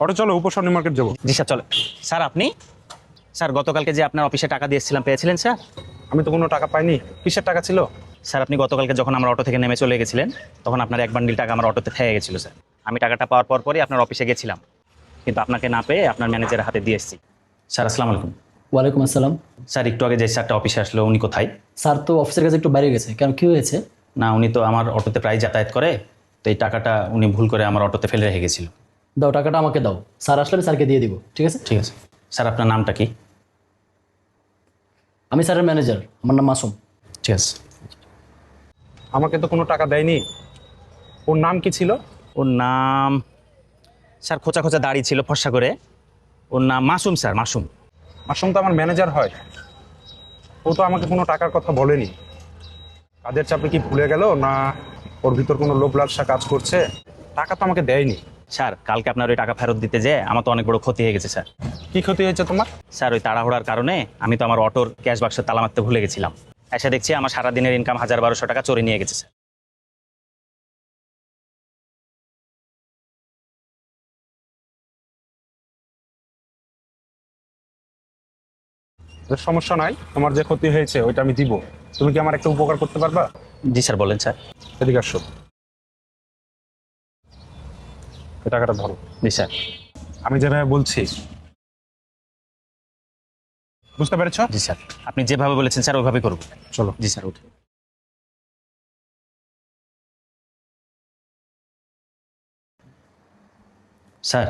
Auto চলো, উপসর্ণ market যাবো। জি sir চলে। স্যার আপনি, স্যার গতকালকে যে আপনার অফিসে টাকা দিয়েছিলাম পেয়েছিলেন স্যার? আমি তো কোনো টাকা পাইনি। কিসের টাকা ছিল? স্যার আপনি গতকালকে যখন আমার অটো থেকে নেমে চলে গেছিলেন তখন আপনার এক বান্ডিল টাকা আমার অটোতে থেকে গেছিলো স্যার। আমি টাকাটা পাওয়ার পরই আপনার অফিসে গেছিলাম, কিন্তু আপনাকে না পেয়ে আপনার ম্যানেজারের হাতে দিয়ে এসেছি। স্যার আসসালামু আলাইকুম। ওয়ালাইকুম আসসালাম। স্যার একটু আগে যে স্যারটা অফিসে আসলো উনি কোথায়? স্যার তো অফিসের কাছে একটু বাইরে গেছে, কেন কি হয়েছে? না উনি তো আমার অটোতে প্রায় যাতায়াত করে, তো এই টাকাটা উনি ভুল করে আমার অটোতে ফেলে রেখে গেছিল। দাও টাকাটা আমাকে দাও, স্যার আসলে আমি স্যারকে দিয়ে দিব, ঠিক আছে? ঠিক আছে। স্যার আপনার নামটা কি? আমি স্যারের ম্যানেজার, আমার নাম মাসুম। ঠিক আছে। আমাকে তো কোনো টাকা দেয়নি। ওর নাম কি ছিল? ওর নাম স্যার খোঁচা খোঁচা দাড়ি ছিল ফর্সা করে, ওর নাম মাসুম স্যার, মাসুম। মাসুম তো আমার ম্যানেজার হয়। ও তো আমাকে কোনো টাকার কথা বলেনি। কাজের চাপে কি ভুলে গেল না ওর ভিতর কোনো লোভ লালসা কাজ করছে? টাকা তো আমাকে দেয়নি। স্যার কালকে আপনার ওই টাকা ফেরত দিতে যে আমার তো অনেক বড় ক্ষতি হয়ে গেছে স্যার। কি ক্ষতি হয়েছে তোমার? স্যার ওই তাড়াহুড়ার কারণে আমি তো আমার অটোর ক্যাশ বাক্সে তালা মারতে ভুলে গেছিলাম। এসে দেখছি আমার সারাদিনের ইনকাম ১,০০০-১,২০০ টাকা চুরি নিয়ে গেছে স্যার। তো সমস্যা নাই, তোমার যে ক্ষতি হয়েছে ওইটা আমি দিব। তুমি কি আমার একটা উপকার করতে পারবা? জি স্যার বলেন স্যার। এদিকে আসো, এই টাকাটা ধরো। জি স্যার। আমি যেভাবে বলছি বুঝতে পেরেছ? জি স্যার, আপনি যেভাবে বলেছেন স্যার ওইভাবে করব। চলো। জি স্যার উঠে। স্যার,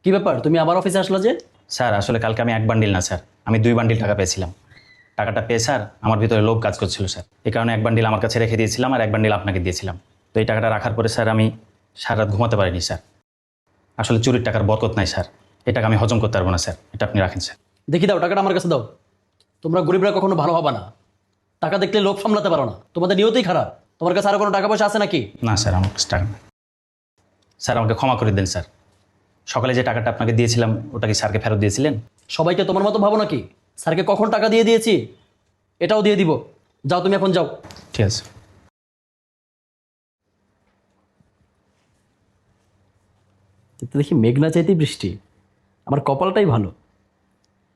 কি ব্যাপার, তুমি আবার অফিসে আসলো যে? স্যার আসলে কালকে আমি এক বান্ডিল না স্যার, আমি 2 বান্ডিল টাকা পেয়েছিলাম। টাকাটা পেয়ে স্যার আমার ভিতরে লোভ কাজ করছিল স্যার, এই কারণে এক বান্ডিল আমার কাছে রেখে দিয়েছিলাম আর এক বান্ডিল আপনাকে দিয়েছিলাম। তো এই টাকাটা রাখার পরে স্যার আমি সারা রাত ঘুমাতে পারিনি স্যার। আসলে চুরির টাকার বরকত নাই স্যার, এই টাকা আমি হজম করতে পারবো না স্যার, এটা আপনি রাখেন স্যার। দেখি দাও টাকাটা আমার কাছে দাও। তোমরা গরিবরা কখনো ভালো হবে না, টাকা দেখলে লোভ সামলাতে পারো না, তোমাদের নিয়তই খারাপ। তোমার কাছে আরো কোনো টাকা পয়সা আছে নাকি? না স্যার আমার কাছে টাকা নেই। স্যার আমাকে ক্ষমা করে দেন স্যার। সকালে যে টাকাটা আপনাকে দিয়েছিলাম ওটা কি স্যারকে ফেরত দিয়েছিলেন? সবাইকে তোমার মতো ভাবো নাকি? স্যারকে কখন টাকা দিয়ে দিয়েছি এটাও দিয়ে দিব। যাও তুমি এখন যাও। ঠিক আছে। তো দেখি মেঘনা চাইতেই বৃষ্টি, আমার কপালটাই ভালো,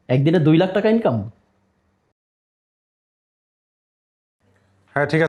একদিনে 2 লাখ টাকা ইনকাম। হ্যাঁ ঠিক আছে।